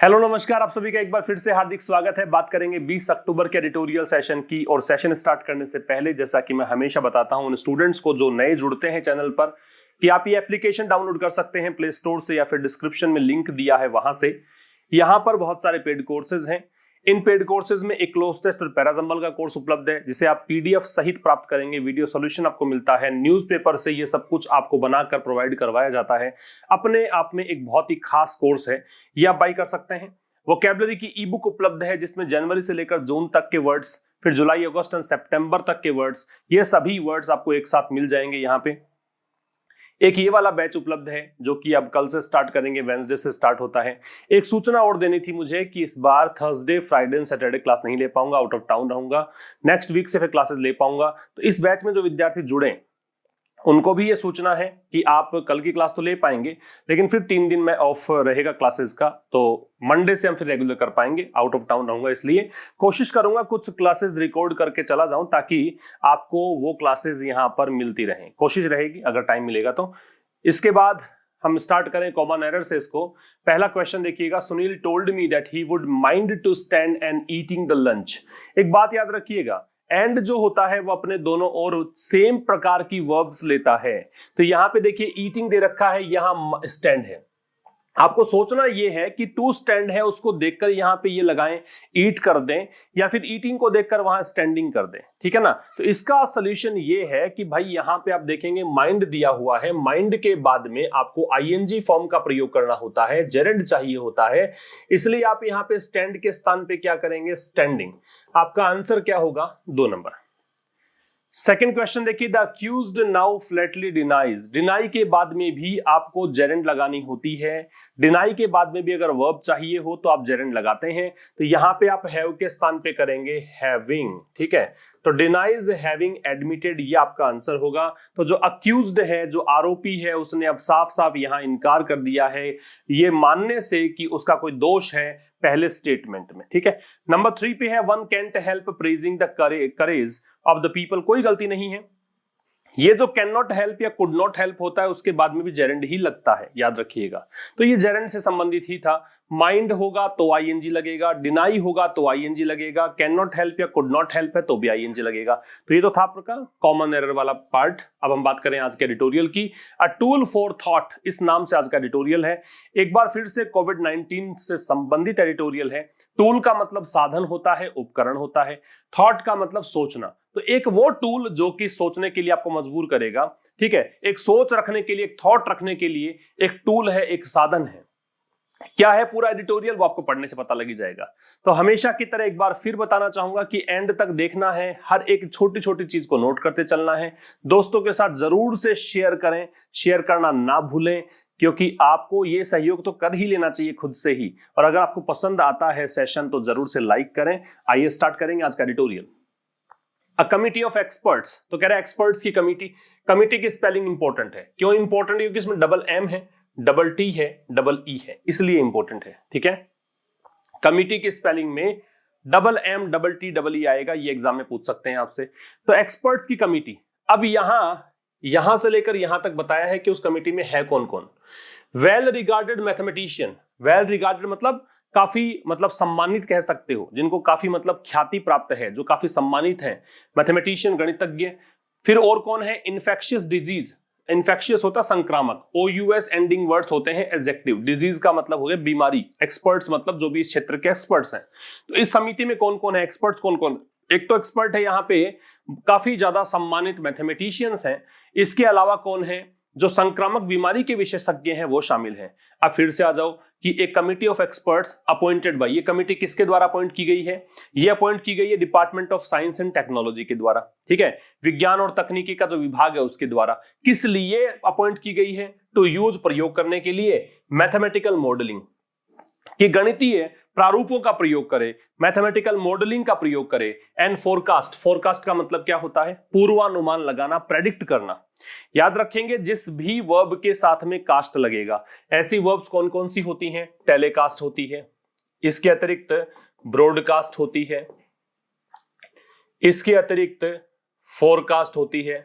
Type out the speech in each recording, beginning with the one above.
Hello नमस्कार, आप सभी का एक बार फिर से हार्दिक स्वागत है। बात करेंगे 20 अक्टूबर के एडिटोरियल सेशन की। और सेशन स्टार्ट करने से पहले जैसा कि मैं हमेशा बताता हूं उन स्टूडेंट्स को जो नए जुड़ते हैं चैनल पर कि आप ये एप्लीकेशन डाउनलोड कर सकते हैं प्ले स्टोर से या फिर डिस्क्रिप्शन में लिंक दिया है वहां से। यहां पर बहुत सारे पेड कोर्सेज हैं। इन पेड कोर्सेज में एक क्लोज टेस्ट और पैराजंबल का कोर्स उपलब्ध है जिसे आप पीडीएफ सहित प्राप्त करेंगे। वीडियो सॉल्यूशन आपको मिलता है, न्यूज़पेपर से ये सब कुछ आपको बनाकर प्रोवाइड करवाया जाता है। अपने आप में एक बहुत ही खास कोर्स है, ये आप बाई कर सकते हैं। वोकैबुलरी की ई बुक उपलब्ध है जिसमें जनवरी से लेकर जून तक के वर्ड्स, फिर जुलाई अगस्त और सितंबर तक के वर्ड्स, ये सभी वर्ड्स आपको एक साथ मिल जाएंगे। यहाँ पे एक ये वाला बैच उपलब्ध है जो कि अब कल से स्टार्ट करेंगे, वेंसडे से स्टार्ट होता है। एक सूचना और देनी थी मुझे कि इस बार Thursday, Friday and Saturday class नहीं ले पाऊंगा, आउट ऑफ टाउन रहूंगा। नेक्स्ट वीक से फिर क्लासेस ले पाऊंगा। तो इस बैच में जो विद्यार्थी जुड़े उनको भी ये सूचना है कि आप कल की क्लास तो ले पाएंगे, लेकिन फिर 3 दिन में ऑफ रहेगा क्लासेस का, तो मंडे से हम फिर रेगुलर कर पाएंगे। आउट ऑफ टाउन रहूंगा, इसलिए कोशिश करूंगा कुछ क्लासेस रिकॉर्ड करके चला जाऊं ताकि आपको वो क्लासेस यहां पर मिलती रहें। कोशिश रहेगी अगर टाइम मिलेगा तो। इसके बाद हम स्टार्ट करें कॉमन एरर से इसको। पहला क्वेश्चन देखिएगा, Sunil told me that he would mind to stand and eating the lunch. एक बात याद रखिएगा, एंड जो होता है वो अपने दोनों और सेम प्रकार की वर्ब्स लेता है। तो यहां पे देखिए ईटिंग दे रखा है, यहां स्टैंड है। आपको सोचना ये है कि टू स्टैंड है, उसको देखकर यहां पे ये लगाएं ईट कर दें, या फिर ईटिंग को देखकर वहां स्टैंडिंग कर दें, ठीक है ना। तो इसका सोल्यूशन ये है कि भाई यहां पे आप देखेंगे माइंड दिया हुआ है, माइंड के बाद में आपको आईएनजी फॉर्म का प्रयोग करना होता है, जेरेंड चाहिए होता है, इसलिए आप यहां पे स्टैंड के स्थान पे क्या करेंगे, स्टैंडिंग। आपका आंसर क्या होगा, 2 नंबर। सेकेंड क्वेश्चन देखिए, the accused now Flatley denies. Deny के बाद में भी आपको जेरेंड लगानी होती है। डिनाई के बाद में भी अगर वर्ब चाहिए हो तो आप जेरेंड लगाते हैं। तो यहां पे आप हैव के स्थान पे करेंगे हैविंग, ठीक है। तो डिनाइज हैविंग एडमिटेड, ये आपका आंसर होगा। तो जो अक्यूज्ड है, जो आरोपी है, उसने अब साफ साफ यहां इनकार कर दिया है ये मानने से कि उसका कोई दोष है पहले स्टेटमेंट में, ठीक है। नंबर 3 पे है, one can't help praising the courage of the people. कोई गलती नहीं है। ये जो कैन नॉट हेल्प या कुड नॉट हेल्प होता है उसके बाद में भी जेरेंड ही लगता है, याद रखिएगा। तो ये जेरेंड से संबंधित ही था। माइंड होगा तो आईएनजी लगेगा, डिनाई होगा तो आईएनजी लगेगा, कैन नॉट हेल्प या कुड नॉट हेल्प है तो भी आईएनजी लगेगा। तो ये तो था आपका कॉमन एरर वाला पार्ट। अब हम बात करें आज के एडिटोरियल की। अ टूल फॉर थॉट, इस नाम से आज का एडिटोरियल है। एक बार फिर से कोविड-19 से संबंधित एडिटोरियल है। टूल का मतलब साधन होता है, उपकरण होता है। थॉट का मतलब सोचना। तो एक वो टूल जो कि सोचने के लिए आपको मजबूर करेगा, ठीक है। एक सोच रखने के लिए, एक थॉट रखने के लिए एक टूल है, एक साधन है। क्या है पूरा एडिटोरियल वो आपको पढ़ने से पता लगी जाएगा। तो हमेशा की तरह एक बार फिर बताना चाहूंगा कि एंड तक देखना है, हर एक छोटी छोटी चीज को नोट करते चलना है। दोस्तों के साथ जरूर से शेयर करें, शेयर करना ना भूलें, क्योंकि आपको ये सहयोग तो कर ही लेना चाहिए खुद से ही। और अगर आपको पसंद आता है सेशन तो जरूर से लाइक करें। आइए स्टार्ट करेंगे आज का editorial. A committee of experts, तो कह रहा है एक्सपर्ट्स की कमिटी। कमिटी की स्पेलिंग इंपॉर्टेंट है। क्यों इंपॉर्टेंट है? क्योंकि इसमें डबल एम है, डबल टी है, डबल ई है, इसलिए इंपॉर्टेंट है, ठीक है। कमिटी की स्पेलिंग में double M, double T, double E आएगा, ये एग्जाम में पूछ सकते हैं आपसे। तो एक्सपर्ट्स की कमिटी, अब यहां से लेकर यहां तक बताया है कि उस कमिटी में है कौन कौन। Well regarded mathematician, well regarded मतलब काफी, मतलब सम्मानित कह सकते हो, जिनको काफी मतलब ख्याति प्राप्त है, जो काफी सम्मानित है, मैथमेटिशियन, गणितज्ञ। फिर और कौन है, इन्फेक्शियस डिजीज, इन्फेक्शियस होता संक्रामक, OUS एंडिंग वर्ड्स होते हैं एडजेक्टिव, डिजीज का मतलब हो गया बीमारी, एक्सपर्ट्स मतलब जो भी इस क्षेत्र के एक्सपर्ट्स हैं। तो इस समिति में कौन कौन है, एक्सपर्ट्स कौन कौन? एक तो एक्सपर्ट है यहाँ पे काफी ज्यादा सम्मानित मैथमेटिशियंस हैं। इसके अलावा कौन है, जो संक्रामक बीमारी के विशेषज्ञ हैं वो शामिल हैं। अब फिर से आ जाओ कि एक committee of experts appointed by, ये कमिटी किसके द्वारा अपॉइंट की गई है? ये अपॉइंट की गई है department of science and technology के द्वारा, ठीक है। विज्ञान और तकनीकी का जो विभाग है उसके द्वारा। किस लिए अपॉइंट की गई है? टू यूज, प्रयोग करने के लिए, मैथमेटिकल मॉडलिंग, कि गणितीय प्रारूपों का प्रयोग करे, मैथमेटिकल मॉडलिंग का प्रयोग करे, एंड फोरकास्ट, फोरकास्ट का मतलब क्या होता है? पूर्वानुमान लगाना, प्रेडिक्ट करना। याद रखेंगे जिस भी वर्ब के साथ में कास्ट लगेगा, ऐसी वर्ब्स कौन कौन सी होती हैं? टेलीकास्ट होती है, इसके अतिरिक्त ब्रॉडकास्ट होती है, इसके अतिरिक्त फोरकास्ट होती है,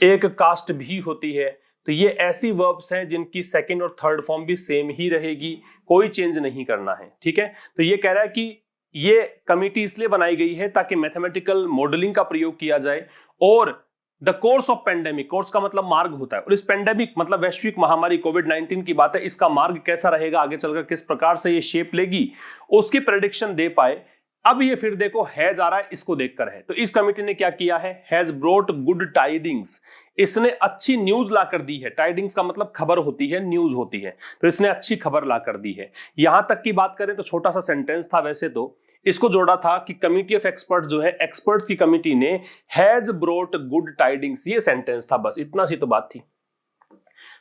एक कास्ट भी होती है, तो ये ऐसी वर्ब्स हैं जिनकी सेकंड और थर्ड फॉर्म भी सेम ही रहेगी, कोई चेंज नहीं करना है। ठीक है, तो ये कह रहा है कि ये कमिटी इसलिए बनाई गई है ताकि मैथमेटिकल मॉडलिंग का प्रयोग किया जाए और the course of pandemic, course का मतलब मार्ग होता है, और इस पेंडेमिक मतलब वैश्विक महामारी कोविड-19 की बात है, इसका मार्ग कैसा रहेगा आगे चलकर, किस प्रकार से ये शेप लेगी, उसकी प्रेडिक्शन दे पाए। अब ये फिर देखो हैज आ रहा है, इसको देखकर है, तो इस कमिटी ने क्या किया है, हैज ब्रोट गुड टाइडिंग्स, इसने अच्छी न्यूज ला कर दी है। टाइडिंग्स का मतलब खबर होती है, न्यूज होती है, तो इसने अच्छी खबर ला कर दी है। यहां तक की बात करें तो छोटा सा सेंटेंस था वैसे तो, इसको जोड़ा था कि कमिटी ऑफ एक्सपर्ट्स जो है, एक्सपर्ट्स की कमिटी ने हैज ब्रोट गुड टाइडिंग्स, ये सेंटेंस था, बस इतना सी तो बात थी,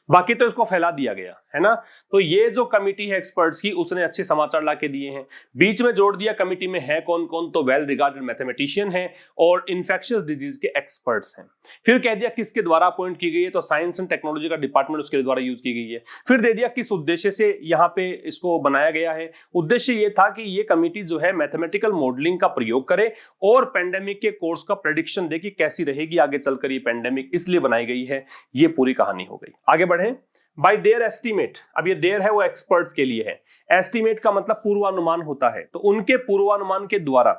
बाकी तो इसको फैला दिया गया है ना। तो ये जो कमिटी है एक्सपर्ट्स की, उसने अच्छे समाचार लाके दिए हैं। बीच में जोड़ दिया कमिटी में है कौन कौन, तो वेल रिगार्डेड मैथमेटिशियन है और इन्फेक्शियस डिजीज के एक्सपर्ट्स हैं। फिर कह दिया किसके द्वारा अपॉइंट की गई है, तो साइंस एंड टेक्नोलॉजी का डिपार्टमेंट उसके द्वारा यूज की गई है। फिर दे दिया किस उद्देश्य से यहाँ पे इसको बनाया गया है, उद्देश्य ये था कि ये कमिटी जो है मैथमेटिकल मॉडलिंग का प्रयोग करे और पेंडेमिक के कोर्स का प्रेडिक्शन दे कि कैसी रहेगी आगे चलकर ये पेंडेमिक, इसलिए बनाई गई है। ये पूरी कहानी हो गई। आगे बढ़े, बाय देयर एस्टीमेट, अब ये देयर है वो एक्सपर्ट्स के लिए है, एस्टीमेट का मतलब पूर्वानुमान होता है, तो उनके पूर्वानुमान के द्वारा,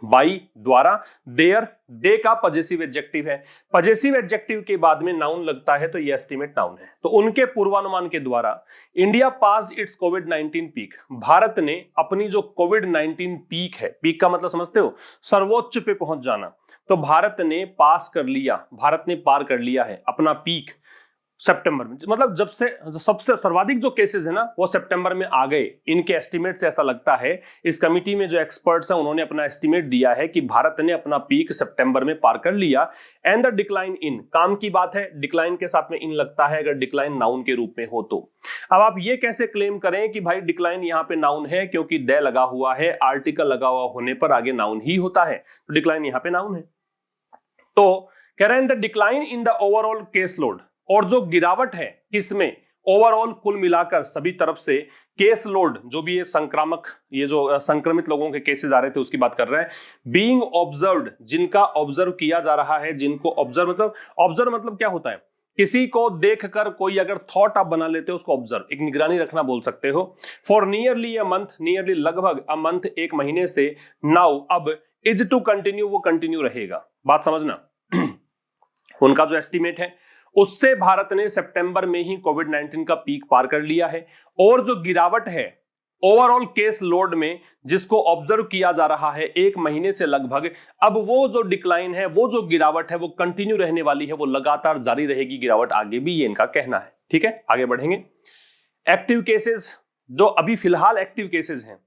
बाई द्वारा, देयर दे का पजेसिव एडजेक्टिव है, पजेसिव एडजेक्टिव के बाद में नाउन लगता है तो ये एस्टीमेट नाउन है। तो उनके पूर्वानुमान के द्वारा India passed it's covid peak, Bharat ने अपनी जो कोविड-19 पीक है, पीक का मतलब समझते हो, सर्वोच्च पे पहुंच जाना, तो भारत ने पास कर लिया, भारत ने पार कर लिया है अपना पीक सितंबर में, मतलब जब से सबसे सर्वाधिक जो केसेस है ना वो सितंबर में आ गए। इनके एस्टीमेट से ऐसा लगता है, इस कमिटी में जो एक्सपर्ट्स हैं उन्होंने अपना एस्टीमेट दिया है कि भारत ने अपना पीक सितंबर में पार कर लिया। एंड द डिक्लाइन इन, काम की बात है, डिक्लाइन के साथ में इन लगता है अगर डिक्लाइन नाउन के रूप में हो तो। अब आप ये कैसे क्लेम करें कि भाई डिक्लाइन यहाँ पे नाउन है, क्योंकि दे लगा हुआ है, आर्टिकल लगा हुआ होने पर आगे नाउन ही होता है, तो डिक्लाइन यहाँ पे नाउन है। तो कह रहे हैं the decline in the overall case load, और जो गिरावट है किसमें, ओवरऑल कुल मिलाकर सभी तरफ से, केस लोड जो भी ये संक्रामक, ये जो संक्रमित लोगों के केसेस आ रहे थे उसकी बात कर रहे हैं। बीइंग ऑब्जर्व्ड, जिनका ऑब्जर्व किया जा रहा है, जिनको ऑब्जर्व मतलब क्या होता है, किसी को देखकर कोई अगर थॉट आप बना लेते हो उसको ऑब्जर्व, एक निगरानी रखना बोल सकते हो। For nearly a month, nearly लगभग, अ मंथ एक महीने से, नाउ अब, इज टू कंटिन्यू, वो कंटिन्यू रहेगा, बात समझना। उनका जो एस्टीमेट है उससे भारत ने सितंबर में ही कोविड-19 का पीक पार कर लिया है, और जो गिरावट है ओवरऑल केस लोड में जिसको ऑब्जर्व किया जा रहा है एक महीने से लगभग, अब वो जो डिक्लाइन है, वो जो गिरावट है वो कंटिन्यू रहने वाली है, वो लगातार जारी रहेगी गिरावट आगे भी, ये इनका कहना है। ठीक है, आगे बढ़ेंगे। एक्टिव केसेस, जो अभी फिलहाल एक्टिव केसेस हैं,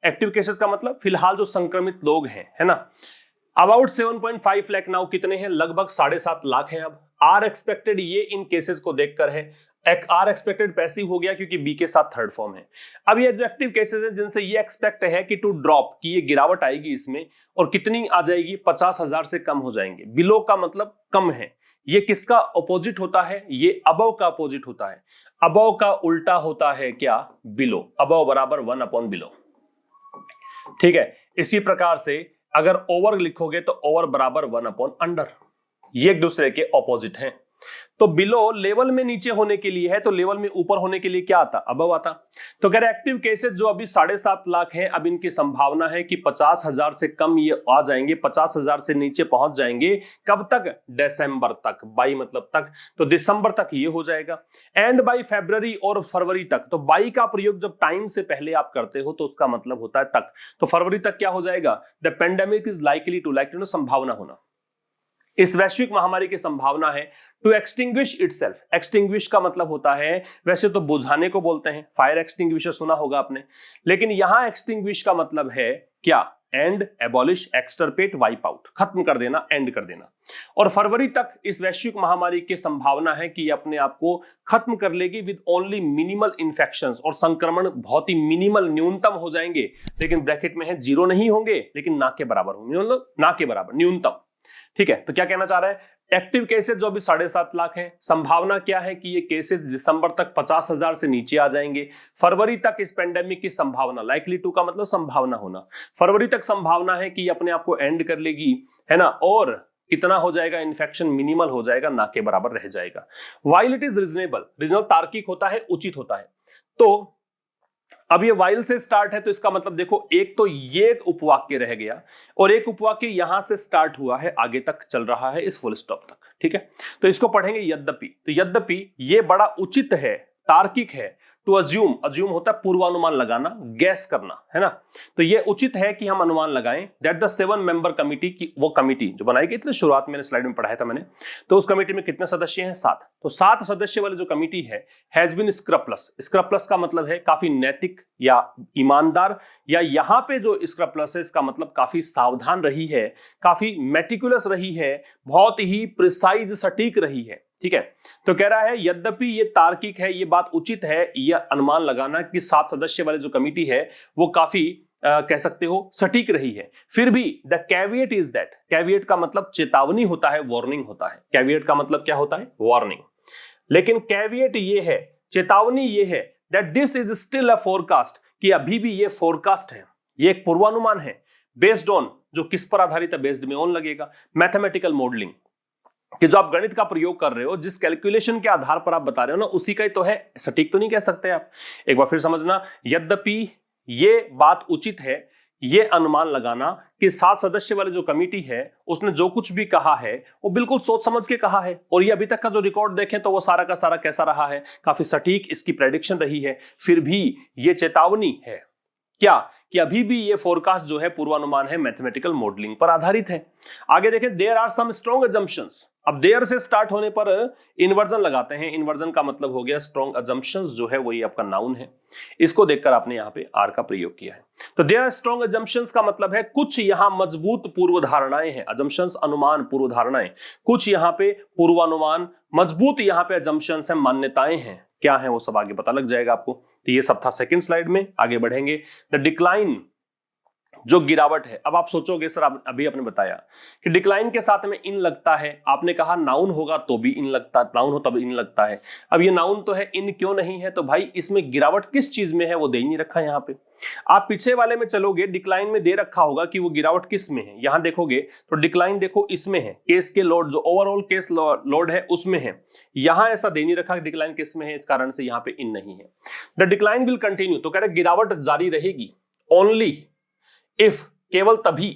एक्टिव केसेस का मतलब फिलहाल जो संक्रमित लोग हैं, है ना, अबाउट 7.5 लाख नाउ, कितने हैं, लगभग 7.5 लाख हैं। अब आर एक्सपेक्टेड, ये इन केसेस को देखकर है, आर एक्सपेक्टेड पैसिव हो गया क्योंकि बी के साथ थर्ड फॉर्म है। अब ये जो एक्टिव केसेस हैं जिनसे ये एक्सपेक्ट है कि टू ड्रॉप, कि ये गिरावट आएगी इसमें, और कितनी आ जाएगी, 50,000 से कम हो जाएंगे। बिलो का मतलब कम है, ये किसका अपोजिट होता है, ये अबव का अपोजिट होता है। अबव का उल्टा होता है क्या, बिलो, अबव बराबर 1 अपॉन बिलो। ठीक है, इसी प्रकार से अगर ओवर लिखोगे तो ओवर बराबर 1 अपॉन अंडर, ये एक दूसरे के ऑपोजिट हैं। तो बिलो लेवल में नीचे होने के लिए है, तो लेवल में ऊपर होने के लिए क्या आता, अबव आता। तो कह रहे एक्टिव केसेस जो अभी 7.5 लाख हैं, अब इनकी संभावना है कि 50,000 से कम ये आ जाएंगे, 50,000 से नीचे पहुंच जाएंगे। कब तक, दिसंबर तक, बाई मतलब तक, तो दिसंबर तक ये हो जाएगा। एंड बाई फरवरी, और फरवरी तक, तो बाई का प्रयोग जब टाइम से पहले आप करते हो तो उसका मतलब होता है तक, तो फरवरी तक क्या हो जाएगा, the pandemic is likely to, संभावना होना, इस वैश्विक महामारी की संभावना है टू एक्सटिंग्विश इटसेल्फ। एक्सटिंग्विश का मतलब होता है, वैसे तो बुझाने को बोलते हैं, फायर एक्सटिंग्विशर सुना होगा आपने, लेकिन यहां एक्सटिंग्विश का मतलब है क्या, एंड, एबॉलिश, एक्सटरपेट, वाइप आउट, खत्म कर देना, एंड कर देना। और फरवरी तक इस वैश्विक महामारी की संभावना है कि अपने आप को खत्म कर लेगी विद ओनली मिनिमल इन्फेक्शंस, और संक्रमण बहुत ही मिनिमल, न्यूनतम हो जाएंगे, लेकिन ब्रैकेट में है 0 नहीं होंगे लेकिन ना के बराबर होंगे, मतलब ना के बराबर, न्यूनतम। ठीक है, तो क्या कहना चाह रहा है, एक्टिव केसेस जो अभी 7.5 लाख हैं, संभावना क्या है कि ये केसेस दिसंबर तक 50,000 से नीचे आ जाएंगे। फरवरी तक इस पेंडेमिक की संभावना, लाइकली टू का मतलब संभावना होना, फरवरी तक संभावना है कि अपने आप को एंड कर लेगी, है ना, और कितना हो जाएगा इन्फेक्शन, मिनिमल हो जाएगा, ना के बराबर रह जाएगा। While it is reasonable, reasonable तार्किक होता है, उचित होता है। तो अब ये वाइल से स्टार्ट है तो इसका मतलब देखो, एक तो ये उपवाक्य रह गया और एक उपवाक्य यहां से स्टार्ट हुआ है, आगे तक चल रहा है इस फुल स्टॉप तक, ठीक है। तो इसको पढ़ेंगे यद्यपि। तो यद्यपि ये बड़ा उचित है, तार्किक है, टू अज्यूम, अज्यूम होता है पूर्वानुमान लगाना, गैस करना, है ना। तो ये उचित है कि हम अनुमान लगाएं दैट द 7 मेंबर कमिटी की, वो कमिटी जो बनाई गई थी शुरुआत में स्लाइड में पढ़ाया था मैंने, तो उस कमिटी में कितने सदस्य हैं? 7। तो 7 सदस्य वाली जो कमिटी है हैज बीन स्क्रप्लस, स्क्रप्लस का मतलब है काफी नैतिक या ईमानदार, या यहां पे जो स्क्रप्लस है इसका मतलब काफी सावधान रही है, काफी मेटिकुलस रही है, बहुत ही प्रिसाइज, सटीक रही है, ठीक है। तो कह रहा है यद्यपि ये तार्किक है, ये बात उचित है, यह अनुमान लगाना कि 7 सदस्य वाली जो कमिटी है वो काफी कह सकते हो सटीक रही है, फिर भी the caveat is that, caveat का मतलब चेतावनी होता है, वार्निंग होता है। कैविएट का मतलब क्या होता है? वार्निंग। लेकिन कैविएट ये है, चेतावनी ये है that this is still a forecast, कि अभी भी ये फोरकास्ट है, ये एक पूर्वानुमान है, बेस्ड ऑन, जो किस पर आधारित है? बेस्ड में ऑन लगेगा, मैथमेटिकल मॉडलिंग, कि जो आप गणित का प्रयोग कर रहे हो, जिस कैलकुलेशन के आधार पर आप बता रहे हो ना, उसी का ही तो है, सटीक तो नहीं कह सकते आप। एक बार फिर समझना, यद्यपि ये बात उचित है, ये अनुमान लगाना कि 7 सदस्य वाली जो कमिटी है उसने जो कुछ भी कहा है वो बिल्कुल सोच समझ के कहा है, और ये अभी तक का जो रिकॉर्ड देखें तो वो सारा का सारा कैसा रहा है? काफी सटीक इसकी प्रेडिक्शन रही है। फिर भी ये चेतावनी है क्या? कि अभी भी ये फोरकास्ट जो है पूर्वानुमान है, मैथमेटिकल मॉडलिंग पर आधारित है। आगे देखें, there are some strong assumptions. अब देयर से स्टार्ट होने पर इन्वर्जन लगाते हैं, इन्वर्जन का मतलब हो गया स्ट्रॉन्ग अजम्पशंस, जो है वही आपका नाउन है, इसको देखकर आपने यहाँ पे आर का प्रयोग किया है। तो देयर आर स्ट्रॉन्ग अजम्पशंस का मतलब है कुछ यहाँ मजबूत पूर्व धारणाएं हैं, अजम्पशंस अनुमान, पूर्व धारणाएं, कुछ यहाँ पे पूर्वानुमान, मजबूत यहाँ पे अजम्पशंस है, मान्यताएं हैं। क्या है वो सब आगे पता लग जाएगा आपको। तो ये सब था सेकंड स्लाइड में, आगे बढ़ेंगे। द डिक्लाइन, जो गिरावट है। अब आप सोचोगे सर अभी आपने बताया कि डिक्लाइन के साथ में इन लगता है, आपने कहा नाउन होगा तो भी इन लगता, नाउन हो तब इन लगता है। अब ये नाउन तो है, इन क्यों नहीं है? तो भाई इसमें गिरावट किस चीज में है वो दे ही नहीं रखा यहाँ पे। आप पीछे वाले में चलोगे, डिक्लाइन में दे रखा होगा कि वो गिरावट किस में है। यहां देखोगे तो डिक्लाइन देखो इसमें है, केस के लोड, जो ओवरऑल केस लोड है उसमें है। यहां ऐसा दे नहीं रखा डिक्लाइन किस में है, इस कारण से यहाँ पे इन नहीं है। द डिक्लाइन विल कंटिन्यू, तो कह रहे गिरावट जारी रहेगी ओनली इफ, केवल तभी,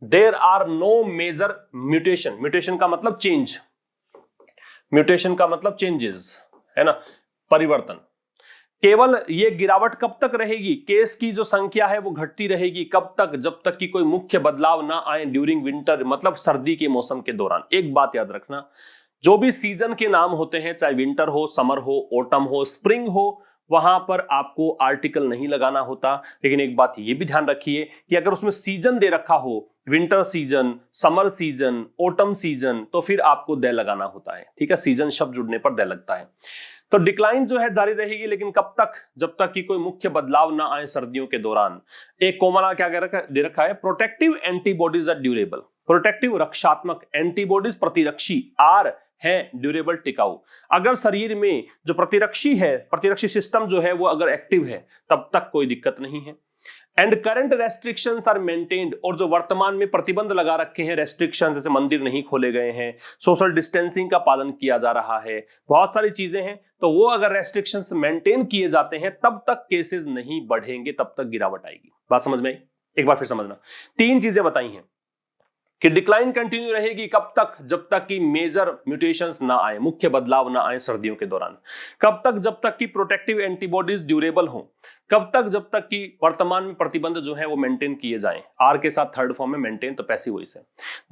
there are no major mutation, mutation का मतलब चेंज, म्यूटेशन का मतलब चेंजेस, है ना, परिवर्तन। केवल ये गिरावट कब तक रहेगी? केस की जो संख्या है वो घटती रहेगी, कब तक? जब तक कि कोई मुख्य बदलाव ना आए ड्यूरिंग विंटर, मतलब सर्दी के मौसम के दौरान। एक बात याद रखना, जो भी सीजन के नाम होते हैं, चाहे विंटर हो, समर हो, ऑटम हो, स्प्रिंग हो, वहां पर आपको आर्टिकल नहीं लगाना होता। लेकिन एक बात ये भी ध्यान रखिए कि अगर उसमें सीजन दे रखा हो, winter season, summer season, autumn season, तो फिर आपको दे लगाना होता है, ठीक है। सीजन शब्द जुड़ने पर दे लगता है। तो डिक्लाइन जो है जारी रहेगी, लेकिन कब तक? जब तक कि कोई मुख्य बदलाव ना आए सर्दियों के दौरान। एक कोमला क्या दे रखा है, protective antibodies are durable, protective रक्षात्मक, एंटीबॉडीज प्रतिरक्षी, आर है ड्यूरेबल, टिकाऊ। अगर शरीर में जो प्रतिरक्षी है, प्रतिरक्षी सिस्टम जो है वो अगर एक्टिव है तब तक कोई दिक्कत नहीं है। And current restrictions are maintained, और जो वर्तमान में प्रतिबंध लगा रखे हैं, रेस्ट्रिक्शन, जैसे मंदिर नहीं खोले गए हैं, सोशल डिस्टेंसिंग का पालन किया जा रहा है, बहुत सारी चीजें हैं, तो वो अगर रेस्ट्रिक्शंस मेंटेन किए जाते हैं तब तक केसेस नहीं बढ़ेंगे, तब तक गिरावट आएगी। बात समझ में आई? एक बार फिर समझना, 3 चीजें बताई हैं कि डिक्लाइन कंटिन्यू रहेगी कब तक? जब तक कि मेजर म्यूटेशंस ना आए, मुख्य बदलाव ना आए सर्दियों के दौरान। कब तक? जब तक कि प्रोटेक्टिव एंटीबॉडीज ड्यूरेबल हो। कब तक? जब तक कि वर्तमान में प्रतिबंध जो है वो मेंटेन किए जाएं। आर के साथ थर्ड फॉर्म में मेंटेन, तो पैसिव वॉइस है।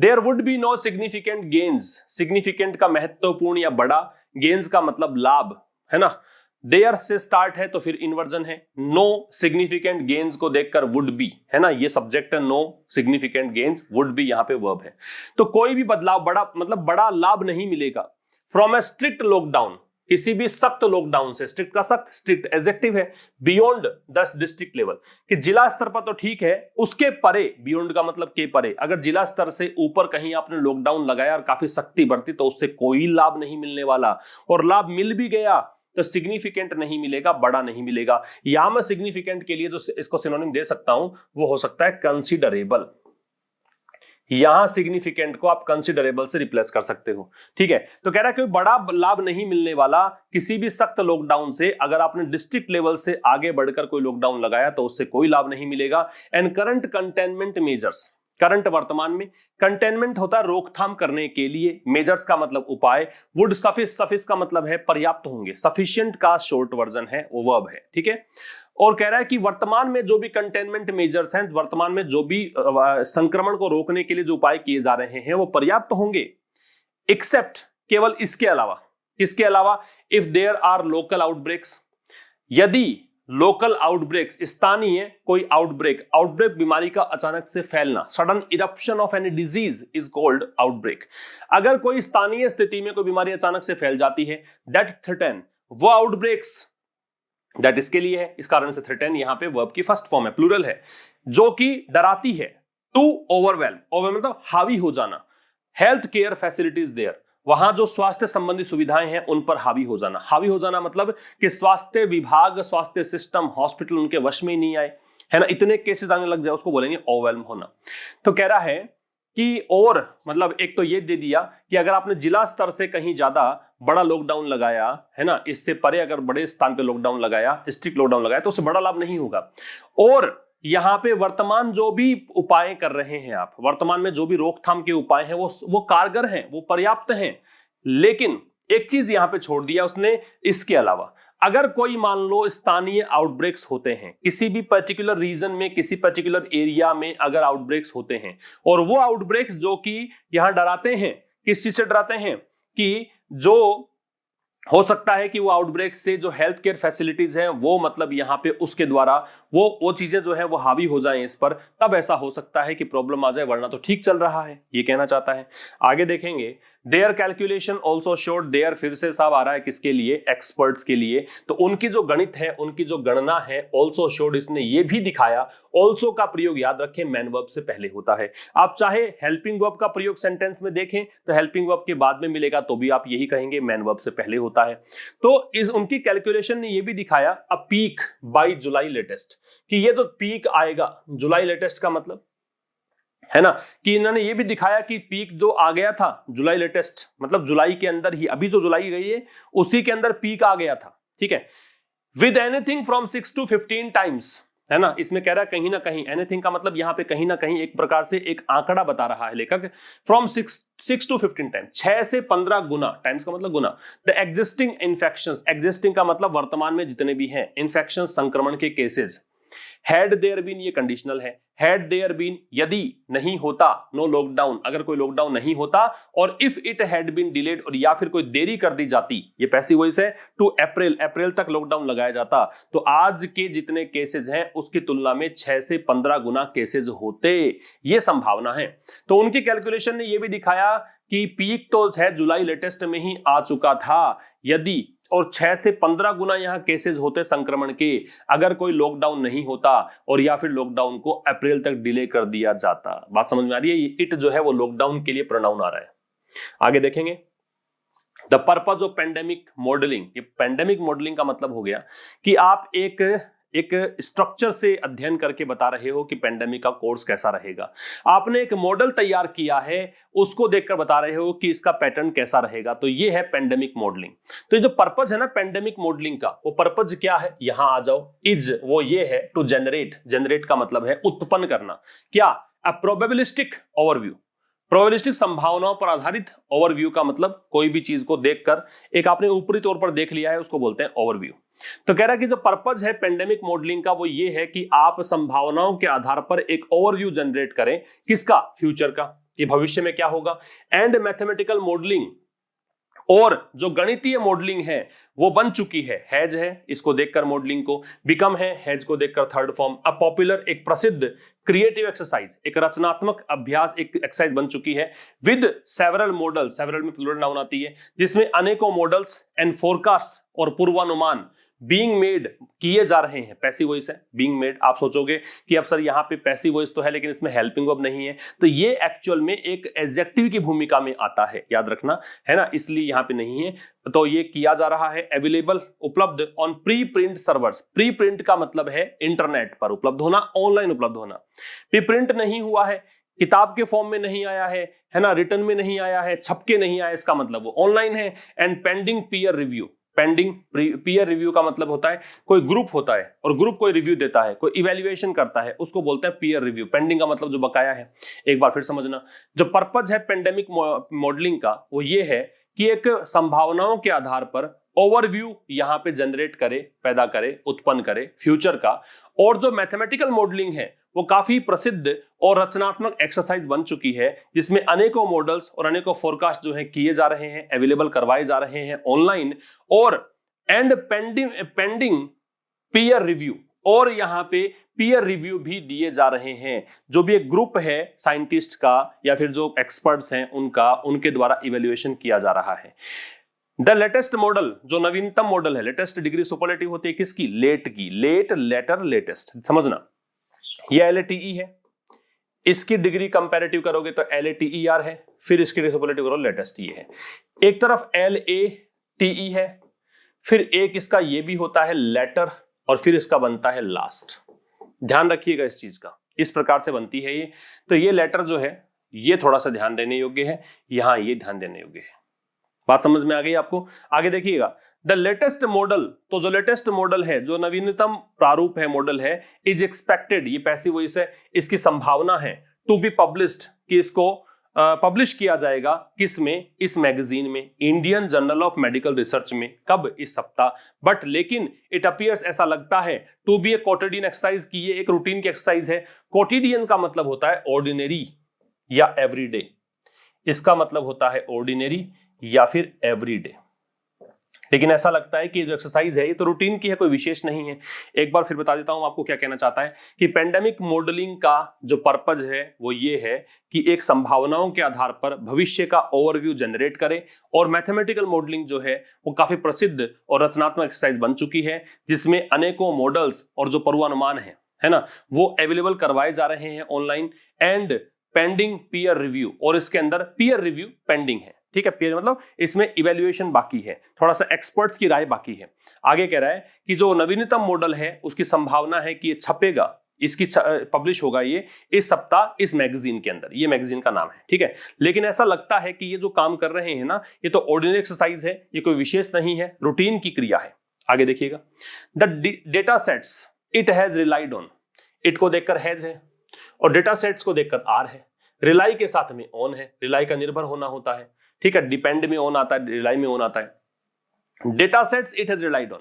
There would be no significant gains, significant का महत्वपूर्ण या बड़ा, गेन्स का मतलब लाभ, है ना। देयर से स्टार्ट है तो फिर इन्वर्जन है। नो सिग्निफिकेंट गेन्स को देखकर वुड बी, है ना, ये सब्जेक्ट है, no significant gains, would be यहाँ पे वर्ब है। तो कोई भी बदलाव, बड़ा मतलब बड़ा लाभ नहीं मिलेगा फ्रॉम ए स्ट्रिक्ट लॉकडाउन, किसी भी सख्त लॉकडाउन से। स्ट्रिक्ट का सख्त, स्ट्रिक्ट एडजेक्टिव है। बियॉन्ड 10 डिस्ट्रिक्ट लेवल, कि जिला स्तर पर तो ठीक है, उसके परे, बियॉन्ड का मतलब के परे, अगर जिला स्तर से ऊपर कहीं आपने लॉकडाउन लगाया और काफी सख्ती बढ़ती, तो उससे कोई लाभ नहीं मिलने वाला, और लाभ मिल भी गया तो सिग्निफिकेंट नहीं मिलेगा, बड़ा नहीं मिलेगा। यहां मैं सिग्निफिकेंट के लिए जो इसको सिनोनिम दे सकता हूं वो हो सकता है कंसीडरेबल, यहां सिग्निफिकेंट को आप कंसिडरेबल से रिप्लेस कर सकते हो। ठीक है, तो कह रहा है कि बड़ा लाभ नहीं मिलने वाला किसी भी सख्त लॉकडाउन से। अगर आपने डिस्ट्रिक्ट लेवल से आगे बढ़कर कोई लॉकडाउन लगाया तो उससे कोई लाभ नहीं मिलेगा। And current containment measures, current वर्तमान में, कंटेनमेंट होता है रोकथाम करने के लिए, मेजर्स का मतलब उपाय, वुड सफिस, सफिस का मतलब है पर्याप्त होंगे, सफिशिएंट का शॉर्ट वर्जन है, वो वर्ब है। ठीक है, और कह रहा है कि वर्तमान में जो भी कंटेनमेंट मेजर्स हैं, वर्तमान में जो भी संक्रमण को रोकने के लिए जो उपाय किए जा रहे हैं वो पर्याप्त होंगे, एक्सेप्ट, केवल इसके अलावा, इसके अलावा if there are local outbreaks, यदि लोकल आउटब्रेक्स, स्थानीय कोई आउटब्रेक, आउटब्रेक बीमारी का अचानक से फैलना, sudden eruption of any disease is called outbreak. अगर कोई स्थानीय स्थिति में कोई बीमारी अचानक से फैल जाती है, दैट थ्रेटन, वो आउटब्रेक्स, दैट इसके लिए है, इस कारण से थ्रेटन यहां पे वर्ब की फर्स्ट फॉर्म है, प्लूरल है, जो कि डराती है, टू ओवरवेल्म, ओवर मतलब हावी हो जाना, हेल्थ केयर फैसिलिटीज देयर, वहां जो स्वास्थ्य संबंधी सुविधाएं हैं उन पर हावी हो जाना। हावी हो जाना मतलब कि स्वास्थ्य विभाग, स्वास्थ्य सिस्टम, हॉस्पिटल उनके वश में ही नहीं आए, है ना, इतने केसेस आने लग जाए, उसको बोलेंगे ओवरवेल्म होना। तो कह रहा है कि और मतलब एक तो ये दे दिया कि अगर आपने जिला स्तर से कहीं ज्यादा बड़ा लॉकडाउन लगाया, है ना, इससे परे अगर बड़े स्थान पे लॉकडाउन लगाया, स्ट्रिक्ट लॉकडाउन लगाया, तो उससे बड़ा लाभ नहीं होगा। और यहां पे वर्तमान जो भी उपाय कर रहे हैं आप, वर्तमान में जो भी रोकथाम के उपाय हैं वो कारगर हैं, वो पर्याप्त हैं। लेकिन एक चीज यहां पे छोड़ दिया उसने, इसके अलावा अगर कोई मान लो स्थानीय आउटब्रेक्स होते हैं, किसी भी पर्टिकुलर रीजन में, किसी पर्टिकुलर एरिया में अगर आउटब्रेक्स होते हैं, और वो आउटब्रेक्स जो कि यहां डराते हैं, किस चीज से डराते हैं, कि जो हो सकता है कि वो आउटब्रेक से जो हेल्थ केयर फैसिलिटीज हैं वो मतलब यहां पे उसके द्वारा वो चीजें जो है वो हावी हो जाएं इस पर, तब ऐसा हो सकता है कि प्रॉब्लम आ जाए, वरना तो ठीक चल रहा है, ये कहना चाहता है। आगे देखेंगे, there calculation also showed, there फिर से साहब आ रहा है किसके लिए, एक्सपर्ट्स के लिए, तो उनकी जो गणित है, उनकी जो गणना है, ऑल्सो शोड, इसने ये भी दिखाया, ऑल्सो का प्रयोग याद रखें मैन वर्ब से पहले होता है। आप चाहे हेल्पिंग वर्ब का प्रयोग सेंटेंस में देखें तो हेल्पिंग वर्ब के बाद में मिलेगा, तो भी आप यही कहेंगे मैन वर्ब से पहले होता है। तो इस उनकी कैलकुलेशन ने ये भी दिखाया, अ पीक बाय जुलाई लेटेस्ट, कि ये तो पीक आएगा, जुलाई लेटेस्ट का मतलब है ना, कि इन्होंने ये भी दिखाया कि पीक जो आ गया था जुलाई लेटेस्ट, मतलब जुलाई के अंदर ही, अभी जो जुलाई गई है उसी के अंदर पीक आ गया था। ठीक है, with anything from 6 to 15 times, है ना, इसमें कह रहा है कहीं ना कहीं, एनीथिंग का मतलब यहां पे कहीं ना कहीं एक प्रकार से एक आंकड़ा बता रहा है लेखक, फ्रॉम 6 to 15 टाइम्स, 6 से 15 गुना, टाइम्स का मतलब गुना, द एग्जिस्टिंग इन्फेक्शंस, एग्जिस्टिंग का मतलब वर्तमान में जितने भी हैं इन्फेक्शन, संक्रमण के केसेस, हैड देयर बीन, ये कंडीशनल है, हैड देयर बीन, यदि नहीं होता, नो लॉकडाउन, अगर कोई लॉकडाउन नहीं होता, और if it had been delayed, और या फिर कोई देरी कर दी जाती, ये पैसिव वॉइस है, टू अप्रैल, अप्रैल तक लॉकडाउन लगाया जाता, तो आज के जितने केसेस हैं उसकी तुलना में 6 से 15 गुना केसेस होते, ये संभावना है। तो उनकी कैलकुलेशन ने ये भी दिखाया कि पीक तो है जुलाई लेटेस्ट में ही आ चुका था, यदि और 6 से 15 गुना यहां केसेस होते संक्रमण के, अगर कोई लॉकडाउन नहीं होता और या फिर लॉकडाउन को अप्रैल तक डिले कर दिया जाता। बात समझ में आ रही है, इट जो है वो लॉकडाउन के लिए प्रोनाउन आ रहा है। आगे देखेंगे, the purpose of pandemic modelling, ये पेंडेमिक मॉडलिंग का मतलब हो गया कि आप एक स्ट्रक्चर से अध्ययन करके बता रहे हो कि पेंडेमिक का कोर्स कैसा रहेगा, आपने एक मॉडल तैयार किया है, उसको देखकर बता रहे हो कि इसका पैटर्न कैसा रहेगा, तो ये है पेंडेमिक मॉडलिंग। तो ये जो पर्पज है ना पेंडेमिक मॉडलिंग का, वो पर्पज क्या है, यहां आ जाओ, इज वो ये है, टू जनरेट, जनरेट का मतलब है उत्पन्न करना, क्या, अ प्रोबेबिलिस्टिक ओवरव्यू, प्रोबेबिलिस्टिक संभावनाओं पर आधारित, ओवरव्यू का मतलब कोई भी चीज को देखकर एक आपने ऊपरी तौर पर देख लिया है उसको बोलते हैं ओवरव्यू। तो कह रहा है कि जो पर्पज है पेंडेमिक मॉडलिंग का वो ये है कि आप संभावनाओं के आधार पर एक ओवरव्यू जनरेट करें, किसका, फ्यूचर का, कि भविष्य में क्या होगा, एंड मैथमेटिकल मॉडलिंग, और जो गणितीय मॉडलिंग है वो बन चुकी है, हैज है, इसको देखकर मॉडलिंग को, बिकम है, हैज को देखकर थर्ड फॉर्म, अ पॉपुलर, एक प्रसिद्ध क्रिएटिव एक्सरसाइज, एक रचनात्मक अभ्यास, एक एक्सरसाइज बन चुकी है, विद सेवरल मॉडल, सेवरल में प्लूरल नाउन आती है, जिसमें अनेकों मॉडल्स एंड फोरकास्ट और पूर्वानुमान बीइंग मेड, किए जा रहे हैं, पैसिव वॉइस है, बीइंग मेड। आप सोचोगे कि अब सर यहाँ पे पैसिव वॉइस तो है लेकिन इसमें हेल्पिंग वर्ब नहीं है, तो ये एक्चुअल में एक एडजेक्टिव की भूमिका में आता है, याद रखना, है ना, इसलिए यहाँ पे नहीं है। तो ये किया जा रहा है, अवेलेबल, उपलब्ध, on pre print servers, pre print का मतलब है इंटरनेट पर उपलब्ध होना, ऑनलाइन उपलब्ध होना, प्री प्रिंट नहीं हुआ है, किताब के फॉर्म में नहीं आया है ना, रिटर्न में नहीं आया है, छप के नहीं आया, इसका मतलब वो ऑनलाइन है। And pending peer review, pending peer review का मतलब होता है कोई ग्रुप होता है और ग्रुप कोई रिव्यू देता है, कोई इवैल्यूएशन करता है, उसको बोलते हैं पीयर रिव्यू। पेंडिंग का मतलब जो बकाया है। एक बार फिर समझना, जो पर्पज है पेंडेमिक मॉडलिंग का वो ये है कि एक संभावनाओं के आधार पर ओवरव्यू यहां पे जनरेट करे, पैदा करे, उत्पन्न करे फ्यूचर का। और जो मैथमेटिकल मॉडलिंग है वो काफी प्रसिद्ध और रचनात्मक एक्सरसाइज बन चुकी है, जिसमें अनेकों मॉडल्स और अनेकों फोरकास्ट जो है किए जा रहे हैं, अवेलेबल करवाए जा रहे हैं ऑनलाइन। और एंड पेंडिंग पीयर रिव्यू, और यहां पे पीयर रिव्यू भी दिए जा रहे हैं। जो भी एक ग्रुप है साइंटिस्ट का या फिर जो एक्सपर्ट्स हैं उनका, उनके द्वारा इवेल्युएशन किया जा रहा है। द लेटेस्ट मॉडल, जो नवीनतम मॉडल है, लेटेस्ट डिग्री सुपरलेटिव होती है किसकी? लेट की। लेट, लेटर, लेटेस्ट, समझना। ये LATE है, इसकी डिग्री कंपैरेटिव करोगे तो LATER है, फिर इसकी सुपरलेटिव करो लेटेस्ट ये है। एक तरफ LATE है, फिर एक इसका ये भी होता है लेटर, और फिर इसका बनता है लास्ट। ध्यान रखिएगा इस चीज का, इस प्रकार से बनती है ये। तो ये लेटर जो है ये थोड़ा सा ध्यान देने योग्य है, यहां ये ध्यान देने योग्य है। बात समझ में आ गई आपको? आगे देखिएगा, द लेटेस्ट मॉडल, तो जो लेटेस्ट मॉडल है, जो नवीनतम प्रारूप है, मॉडल है, इज एक्सपेक्टेड, ये पैसिव वॉइस है, इसकी संभावना है टू बी पब्लिश्ड, कि इसको पब्लिश किया जाएगा किसमें? इस मैगजीन में, Indian journal of medical research में। कब? इस सप्ताह। बट लेकिन इट अपीयर्स, ऐसा लगता है, टू बी ए कोटिडियन एक्सरसाइज, की ये एक रूटीन की एक्सरसाइज है। कोटिडियन का मतलब होता है ऑर्डिनरी या एवरीडे, इसका मतलब होता है ऑर्डिनरी या फिर एवरीडे। लेकिन ऐसा लगता है कि जो एक्सरसाइज है ये तो रूटीन की है, कोई विशेष नहीं है। एक बार फिर बता देता हूं आपको क्या कहना चाहता है, कि पेंडेमिक मॉडलिंग का जो पर्पज है वो ये है कि एक संभावनाओं के आधार पर भविष्य का ओवरव्यू जनरेट करे। और मैथमेटिकल मॉडलिंग जो है वो काफी प्रसिद्ध और रचनात्मक एक्सरसाइज बन चुकी है, जिसमें अनेकों मॉडल्स और जो पूर्वानुमान है ना, वो अवेलेबल करवाए जा रहे हैं online. And pending peer review, और इसके अंदर पीयर रिव्यू पेंडिंग है, ठीक है। पीयर मतलब इसमें इवैल्यूएशन बाकी है, थोड़ा सा एक्सपर्ट्स की राय बाकी है। आगे कह रहा है कि जो नवीनतम मॉडल है उसकी संभावना है कि ये छपेगा, इसकी पब्लिश होगा ये इस सप्ताह इस मैगजीन के अंदर, ये मैगजीन का नाम है, ठीक है। लेकिन ऐसा लगता है कि ये जो काम कर रहे हैं ना, ये तो ऑर्डिनरी एक्सरसाइज है, ये कोई विशेष नहीं है, रूटीन की क्रिया है। आगे देखिएगा, the data sets it has relied on, it को देखकर हैज है और डेटा सेट्स को देखकर आर है। रिलाई के साथ में ऑन है, रिलाई का निर्भर होना होता है, ठीक है। डिपेंड में ऑन आता है, रिलाई में ऑन आता है। Data sets it has relied on,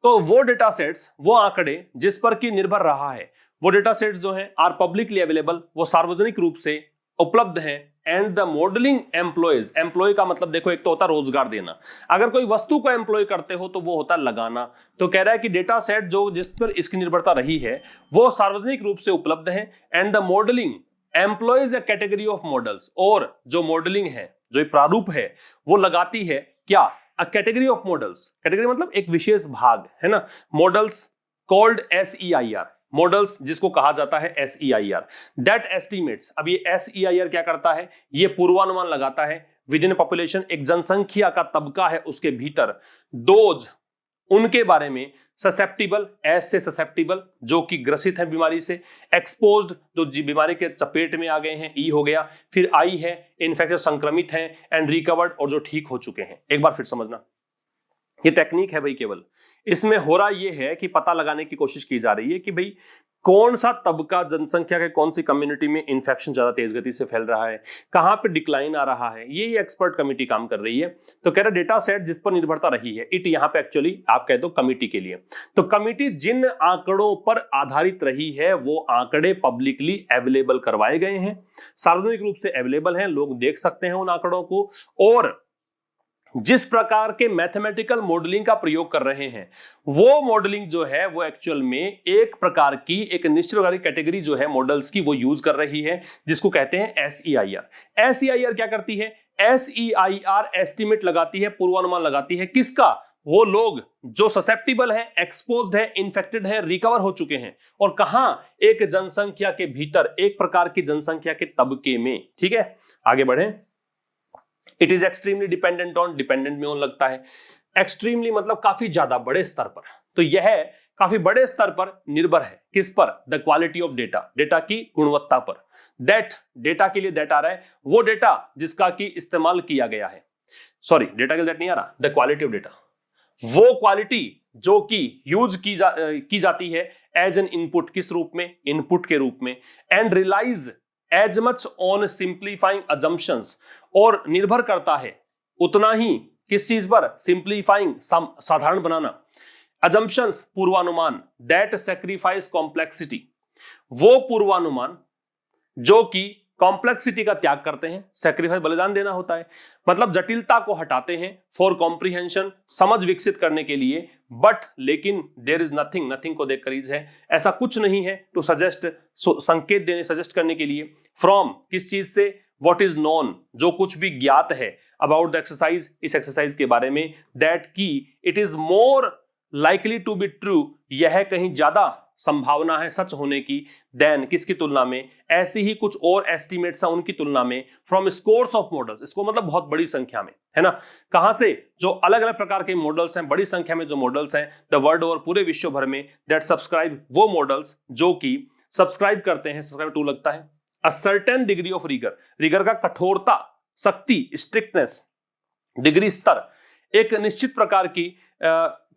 तो वो डेटा सेट्स, वो आंकड़े जिस पर की निर्भर रहा है, वो डेटा सेट्स जो हैं आर पब्लिकली अवेलेबल, वो सार्वजनिक रूप से उपलब्ध हैं। And the modelling employs, employ का मतलब देखो, एक तो होता है रोजगार देना, अगर कोई वस्तु को एम्प्लॉय करते हो तो वो होता है लगाना। तो कह रहा है कि डेटा सेट जो जिस पर इसकी निर्भरता रही है वो सार्वजनिक रूप से उपलब्ध है। And the modelling employees a category of models, और जो मॉडलिंग है, जो प्रारूप है, वो लगाती है क्या? A category of models, category मतलब एक विशेष भाग, है ना। मॉडल्स कॉल्ड SEIR, मॉडल्स जिसको कहा जाता है SEIR, दैट एस्टिमेट्स। अब ये SEIR क्या करता है? ये पूर्वानुमान लगाता है विद इन पॉपुलेशन, एक जनसंख्या का तबका है उसके भीतर, दोज उनके बारे में, ससेप्टिबल, एस से ससेप्टिबल जो कि ग्रसित है बीमारी से, एक्सपोज्ड जो बीमारी के चपेट में आ गए हैं, ई हो गया, फिर आई है इन्फेक्शन, संक्रमित हैं, एंड रिकवर्ड और जो ठीक हो चुके हैं। एक बार फिर समझना, ये टेक्निक है भाई, केवल इसमें हो रहा ये है कि पता लगाने की कोशिश की जा रही है कि भाई कौन सा तबका जनसंख्या के कौन सी कम्युनिटी में इन्फेक्शन ज्यादा तेज गति से फैल रहा है, कहां पे डिक्लाइन आ रहा है, ये एक्सपर्ट कमेटी काम कर रही है। तो कह रहा डेटा सेट जिस पर निर्भरता रही है, इट यहां पे एक्चुअली आप कह दो कमेटी के लिए। तो कमेटी जिन आंकड़ों पर आधारित रही है वो आंकड़े पब्लिकली अवेलेबल करवाए गए हैं, सार्वजनिक रूप से अवेलेबल हैं, लोग देख सकते हैं उन आंकड़ों को। और जिस प्रकार के मैथमेटिकल मॉडलिंग का प्रयोग कर रहे हैं, वो मॉडलिंग जो है वो एक्चुअल में एक प्रकार की, एक निश्चित प्रकार की कैटेगरी जो है मॉडल्स की, वो यूज कर रही है, जिसको कहते हैं SEIR। SEIR क्या करती है? SEIR एस्टिमेट लगाती है, पूर्वानुमान लगाती है, किसका? वो लोग जो ससेप्टिबल है, एक्सपोज्ड है, इन्फेक्टेड है, रिकवर हो चुके हैं, और कहां? एक जनसंख्या के भीतर, एक प्रकार की जनसंख्या के तबके में, ठीक है। आगे बढ़े, it is extremely dependent on, dependent में ऑन लगता है, एक्सट्रीमली मतलब काफी ज्यादा बड़े स्तर पर, तो यह काफी बड़े स्तर पर निर्भर है, किस पर? The quality of data, data की गुणवत्ता पर। दैट, डेटा के लिए दैट आ रहा है, वो डेटा जिसका कि इस्तेमाल किया गया है, सॉरी डेटा के लिए दैट नहीं आ रहा, द क्वालिटी ऑफ डेटा, वो क्वालिटी जो कि यूज की जाती है एज एन इनपुट, किस रूप में, इनपुट के रूप में, and relies as much on simplifying assumptions, और निर्भर करता है उतना ही किस चीज पर, सिंप्लीफाइंग, साधारण बनाना, अजम्पशंस, पूर्वानुमान, दैट सैक्रिफाइस कॉम्प्लेक्सिटी, वो पूर्वानुमान जो कि कॉम्प्लेक्सिटी का त्याग करते हैं, सैक्रिफाइस बलिदान देना होता है, मतलब जटिलता को हटाते हैं, फॉर कॉम्प्रिहेंशन, समझ विकसित करने के लिए, बट लेकिन देयर इज नथिंग, नथिंग को देखकर इज है, ऐसा कुछ नहीं है, टू सजेस्ट, संकेत देने, सजेस्ट करने के लिए, फ्रॉम, किस चीज से, व्हाट इज नोन, जो कुछ भी ज्ञात है, अबाउट द एक्सरसाइज, इस एक्सरसाइज के बारे में, दैट की it is more likely to be true, यह कहीं ज्यादा संभावना है सच होने की, देन, किसकी तुलना में, ऐसी ही कुछ और एस्टिमेट्स हैं उनकी तुलना में, फ्रॉम स्कोर्स ऑफ मॉडल्स, इसको मतलब बहुत बड़ी संख्या में, है ना, कहां से, जो अलग अलग प्रकार के मॉडल्स हैं, बड़ी संख्या में जो मॉडल्स हैं द वर्ल्ड ओवर, पूरे विश्व भर में, दैट सब्सक्राइब, वो मॉडल्स जो कि सब्सक्राइब करते हैं, सब्सक्राइब टू लगता है, a certain degree of rigour, rigour का कठोरता, सख्ती, स्ट्रिक्टनेस, डिग्री, स्तर, एक निश्चित प्रकार की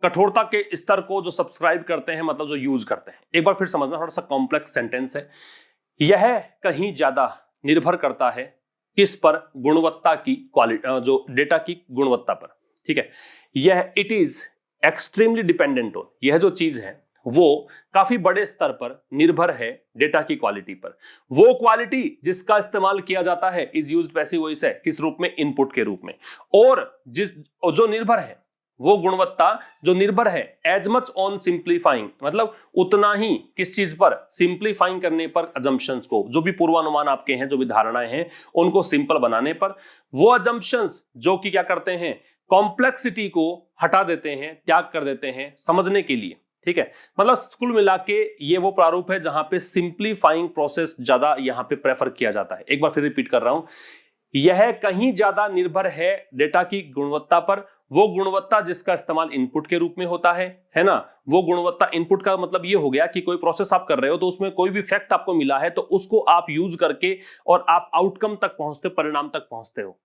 कठोरता के स्तर को जो सब्सक्राइब करते हैं, मतलब जो यूज करते हैं। एक बार फिर समझना, थोड़ा सा कॉम्प्लेक्स सेंटेंस है। यह कहीं ज्यादा निर्भर करता है किस पर, गुणवत्ता की, क्वालिटी, जो डेटा की गुणवत्ता पर, ठीक है। यह it is extremely dependent on, यह जो चीज है वो काफी बड़े स्तर पर निर्भर है डेटा की क्वालिटी पर। वो क्वालिटी जिसका इस्तेमाल किया जाता है इज यूज्ड पैसिव वॉइस है, किस रूप में, इनपुट के रूप में, और जो निर्भर है, वो गुणवत्ता जो निर्भर है एज मच ऑन सिंप्लीफाइंग, मतलब उतना ही किस चीज पर, सिंप्लीफाइंग करने पर, अजम्पशंस को, जो भी पूर्वानुमान आपके हैं, जो भी धारणाएं हैं, उनको सिंपल बनाने पर, वो अजम्पशंस जो कि क्या करते हैं, कॉम्प्लेक्सिटी को हटा देते हैं, त्याग कर देते हैं समझने के लिए, ठीक है। मतलब कुल मिला के ये वो प्रारूप है जहां पे सिंप्लीफाइंग प्रोसेस ज्यादा यहां पे प्रेफर किया जाता है। एक बार फिर रिपीट कर रहा हूं, यह कहीं ज्यादा निर्भर है डेटा की गुणवत्ता पर, वो गुणवत्ता जिसका इस्तेमाल इनपुट के रूप में होता है ना, वो गुणवत्ता, इनपुट का मतलब ये हो गया कि कोई प्रोसेस आप कर रहे हो तो उसमें कोई भी फैक्ट आपको मिला है तो उसको आप यूज करके और आप आउटकम तक पहुंचते, परिणाम तक पहुंचते हो।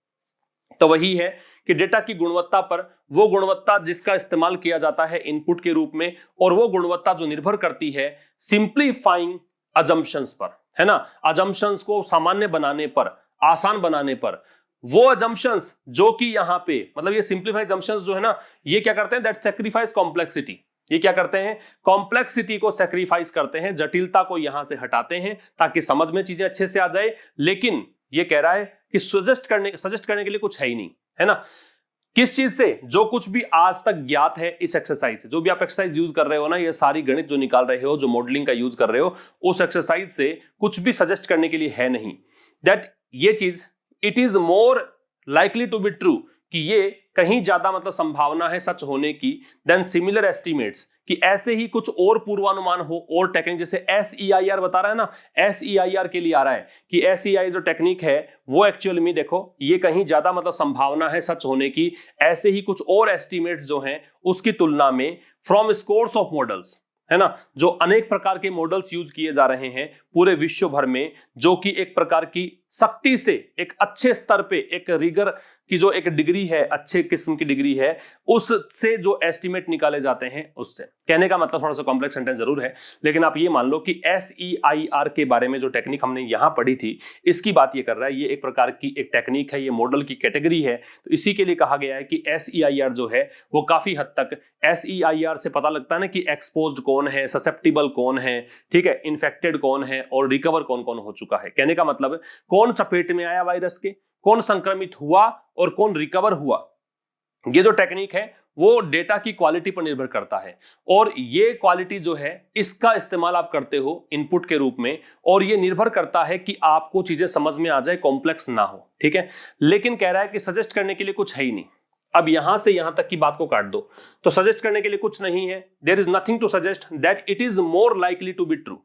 तो वही है कि डेटा की गुणवत्ता पर, वो गुणवत्ता जिसका इस्तेमाल किया जाता है इनपुट के रूप में, और वो गुणवत्ता जो निर्भर करती है सिंप्लीफाइंग अजम्पशंस पर, है ना, अजम्पशंस को सामान्य बनाने पर, आसान बनाने पर, वो अजम्पशंस जो कि यहां पे, मतलब ये सिंप्लीफाइड अजम्पशंस जो है ना, ये क्या करते हैं, दैट सैक्रिफाइस कॉम्प्लेक्सिटी, ये क्या करते हैं, कॉम्प्लेक्सिटी को सैक्रिफाइस करते हैं, जटिलता को यहां से हटाते हैं ताकि समझ में चीजें अच्छे से आ जाए। लेकिन ये कह रहा है कि सजेस्ट करने के लिए कुछ है ही नहीं, है ना, किस चीज से, जो कुछ भी आज तक ज्ञात है इस एक्सरसाइज से, जो भी आप एक्सरसाइज यूज कर रहे हो ना, ये सारी गणित जो निकाल रहे हो, जो मॉडलिंग का यूज कर रहे हो, उस एक्सरसाइज से कुछ भी सजेस्ट करने के लिए है नहीं, दैट ये चीज it is more likely to be true, कि ये कहीं ज्यादा मतलब संभावना है सच होने की, देन सिमिलर एस्टिमेट्स, कि ऐसे ही कुछ और पूर्वानुमान हो, और टेक्निक, जैसे SEIR बता रहा है ना, SEIR के लिए आ रहा है कि SEIR जो टेक्निक है वो एक्चुअल में देखो ये कहीं ज्यादा मतलब संभावना है सच होने की, ऐसे ही कुछ और एस्टिमेट्स जो हैं उसकी तुलना में, फ्रॉम स्कोर्स ऑफ मॉडल्स, है ना, जो अनेक प्रकार के मॉडल्स यूज किए जा रहे हैं पूरे विश्व भर में, जो कि एक प्रकार की सख्ती से, एक अच्छे स्तर पे, एक रिगर की जो एक डिग्री है, अच्छे किस्म की डिग्री है, उससे जो एस्टिमेट निकाले जाते हैं उससे। कहने का मतलब थोड़ा सा कॉम्प्लेक्स सेंटेंस जरूर है, लेकिन आप ये मान लो कि SEIR के बारे में जो टेक्निक हमने यहां पढ़ी थी, इसकी बात ये कर रहा है, ये एक प्रकार की एक टेक्निक है, ये मॉडल की कैटेगरी है, तो इसी के लिए कहा गया है कि SEIR जो है वो काफी हद तक, SEIR से पता लगता है ना कि एक्सपोज्ड कौन है, ससेप्टिबल कौन है, ठीक है, इन्फेक्टेड कौन है, और रिकवर कौन कौन हो चुका है। कहने का मतलब कौन चपेट में आया वायरस के, कौन संक्रमित हुआ और कौन रिकवर हुआ। ये जो टेक्निक है वो डेटा की क्वालिटी पर निर्भर करता है, और ये क्वालिटी जो है इसका इस्तेमाल आप करते हो इनपुट के रूप में, और ये निर्भर करता है कि आपको चीजें समझ में आ जाए, कॉम्प्लेक्स ना हो, ठीक है। लेकिन कह रहा है कि सजेस्ट करने के लिए कुछ है ही नहीं। अब यहां से यहां तक की बात को काट दो, तो सजेस्ट करने के लिए कुछ नहीं है, there is nothing to suggest that it is more likely to be true.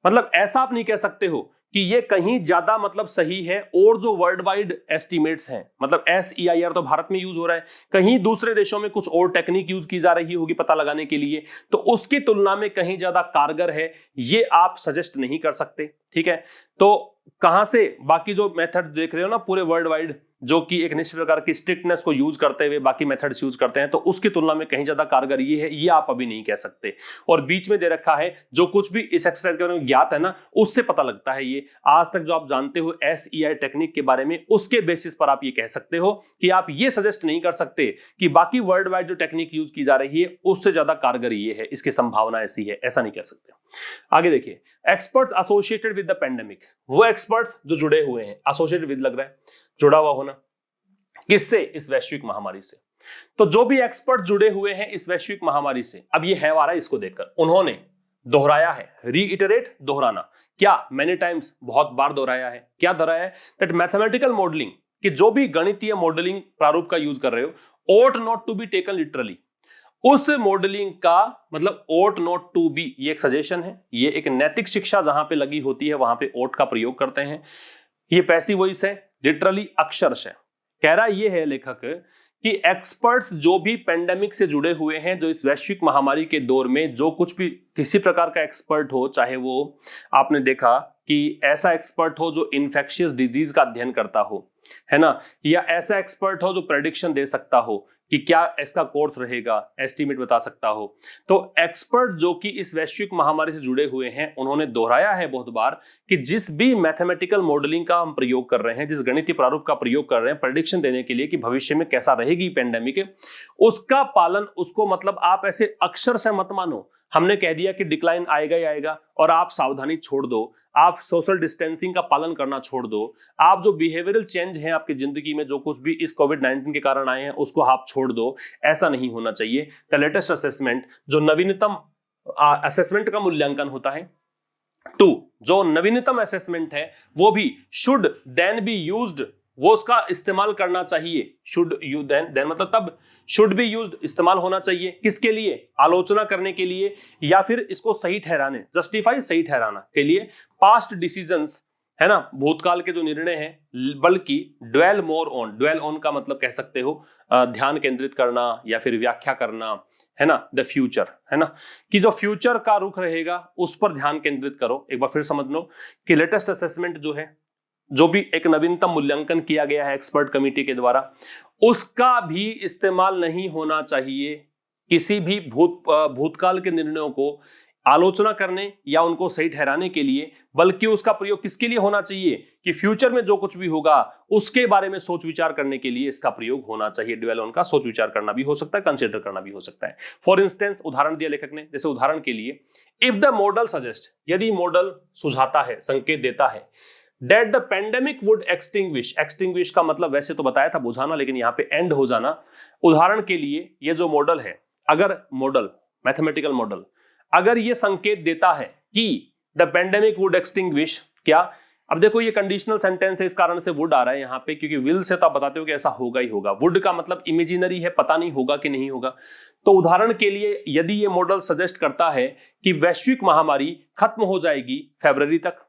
मतलब ऐसा आप नहीं कह सकते हो कि ये कहीं ज्यादा मतलब सही है, और जो वर्ल्ड वाइड एस्टिमेट्स हैं, मतलब SEIR तो भारत में यूज हो रहा है, कहीं दूसरे देशों में कुछ और टेक्निक यूज की जा रही होगी पता लगाने के लिए, तो उसकी तुलना में कहीं ज्यादा कारगर है, ये आप सजेस्ट नहीं कर सकते। ठीक है, तो कहां से बाकी जो मेथड देख रहे हो ना पूरे वर्ल्ड वाइड, जो कि एक निश्चित प्रकार की स्ट्रिक्टनेस को यूज करते हुए बाकी मेथड्स यूज करते हैं, तो उसकी तुलना में कहीं ज्यादा कारगर ये है, ये आप अभी नहीं कह सकते। और बीच में दे रखा है जो कुछ भी इस एक्सरसाइज के बारे में ज्ञात है ना, उससे पता लगता है ये आज तक जो आप जानते हो SEI टेक्निक के बारे में, उसके बेसिस पर आप ये कह सकते हो कि आप ये सजेस्ट नहीं कर सकते कि बाकी वर्ल्ड वाइड जो टेक्निक यूज की जा रही है उससे ज्यादा कारगर ये है, इसकी संभावना ऐसी है, ऐसा नहीं कह सकते। आगे देखिए, experts associated with the pandemic, वो एक्सपर्ट्स जो जुड़े हुए हैं, एसोसिएटेड विद लग रहा है, जुड़ा हुआ होना किससे, इस वैश्विक महामारी से। तो जो भी एक्सपर्ट जुड़े हुए हैं इस वैश्विक महामारी से, अब ये है आ रहा है, इसको देखकर उन्होंने दोहराया है, रीइटरेट दोहराना, क्या मेनी टाइम्स, बहुत बार दोहराया है, क्या दोहराया है, दैट मैथमेटिकल मॉडलिंग, कि जो भी गणितीय मॉडलिंग प्रारूप का यूज कर रहे हो, ought not to be taken literally, उस मॉडलिंग का मतलब ought not to be, ये एक सजेशन है, ये एक नैतिक शिक्षा जहां पे लगी होती है वहां पे ought का प्रयोग करते हैं। ये पैसिव वॉइस है, लिटरली अक्षरशः कह रहा ये है लेखक कि एक्सपर्ट्स जो भी पेंडेमिक से जुड़े हुए हैं, जो इस वैश्विक महामारी के दौर में जो कुछ भी किसी प्रकार का एक्सपर्ट हो, चाहे वो आपने देखा कि ऐसा एक्सपर्ट हो जो इन्फेक्शियस डिजीज का अध्ययन करता हो, है ना, या ऐसा एक्सपर्ट हो जो प्रेडिक्शन दे सकता हो कि क्या इसका कोर्स रहेगा, एस्टीमेट बता सकता हो, तो एक्सपर्ट जो कि इस वैश्विक महामारी से जुड़े हुए हैं, उन्होंने दोहराया है बहुत बार कि जिस भी मैथमेटिकल मॉडलिंग का हम प्रयोग कर रहे हैं, जिस गणितीय प्रारूप का प्रयोग कर रहे हैं प्रेडिक्शन देने के लिए कि भविष्य में कैसा रहेगी पेंडेमिक, उसका पालन, उसको मतलब आप ऐसे अक्षर से मत मानो, हमने कह दिया कि डिक्लाइन आएगा ही आएगा और आप सावधानी छोड़ दो, आप सोशल डिस्टेंसिंग का पालन करना छोड़ दो, आप जो बिहेवियरल चेंज हैं आपकी जिंदगी में जो कुछ भी इस कोविड-19 के कारण आए हैं उसको आप छोड़ दो, ऐसा नहीं होना चाहिए। द लेटेस्ट असेसमेंट, जो नवीनतम असेसमेंट का मूल्यांकन होता है, जो नवीनतम असेसमेंट है वो भी शुड देन बी यूज्ड, वो उसका इस्तेमाल करना चाहिए, शुड यू देन मतलब तब, शुड बी यूज्ड इस्तेमाल होना चाहिए, किसके लिए, आलोचना करने के लिए, या फिर इसको सही ठहराने, जस्टिफाई सही ठहराना के लिए, पास्ट डिसीजंस, है ना, भूतकाल के जो निर्णय हैं, बल्कि dwell more on, dwell on का मतलब कह सकते हो ध्यान केंद्रित करना या फिर व्याख्या करना, है ना, द फ्यूचर, है ना, कि जो फ्यूचर का रुख रहेगा उस पर ध्यान केंद्रित करो। एक बार फिर समझ लो कि लेटेस्ट असेसमेंट जो है, जो भी एक नवीनतम मूल्यांकन किया गया है एक्सपर्ट कमेटी के द्वारा, उसका भी इस्तेमाल नहीं होना चाहिए किसी भी भूतकाल के निर्णयों को आलोचना करने या उनको सही ठहराने के लिए, बल्कि उसका प्रयोग किसके लिए होना चाहिए कि फ्यूचर में जो कुछ भी होगा उसके बारे में सोच विचार करने के लिए इसका प्रयोग होना चाहिए। ड्वेल ऑन का सोच विचार करना भी हो सकता है, कंसिडर करना भी हो सकता है। फॉर इंस्टेंस, उदाहरण दिया लेखक ने, जैसे उदाहरण के लिए, इफ द मॉडल सजेस्ट, यदि मॉडल सुझाता है, संकेत देता है, that the pandemic would extinguish का मतलब वैसे तो बताया था बुझाना, लेकिन यहाँ पे एंड हो जाना। उदाहरण के लिए ये जो मॉडल है, अगर मॉडल, मैथमेटिकल मॉडल अगर ये संकेत देता है कि द पेंडेमिक वुड एक्सटिंग्विश, क्या, अब देखो ये कंडीशनल सेंटेंस है, इस कारण से वुड आ रहा है यहाँ पे, क्योंकि विल से तो आप बताते हो कि ऐसा होगा ही होगा, वुड का मतलब इमेजिनरी है, पता नहीं होगा कि नहीं होगा। तो उदाहरण के लिए यदि ये मॉडल सजेस्ट करता है कि वैश्विक महामारी खत्म हो जाएगी फरवरी तक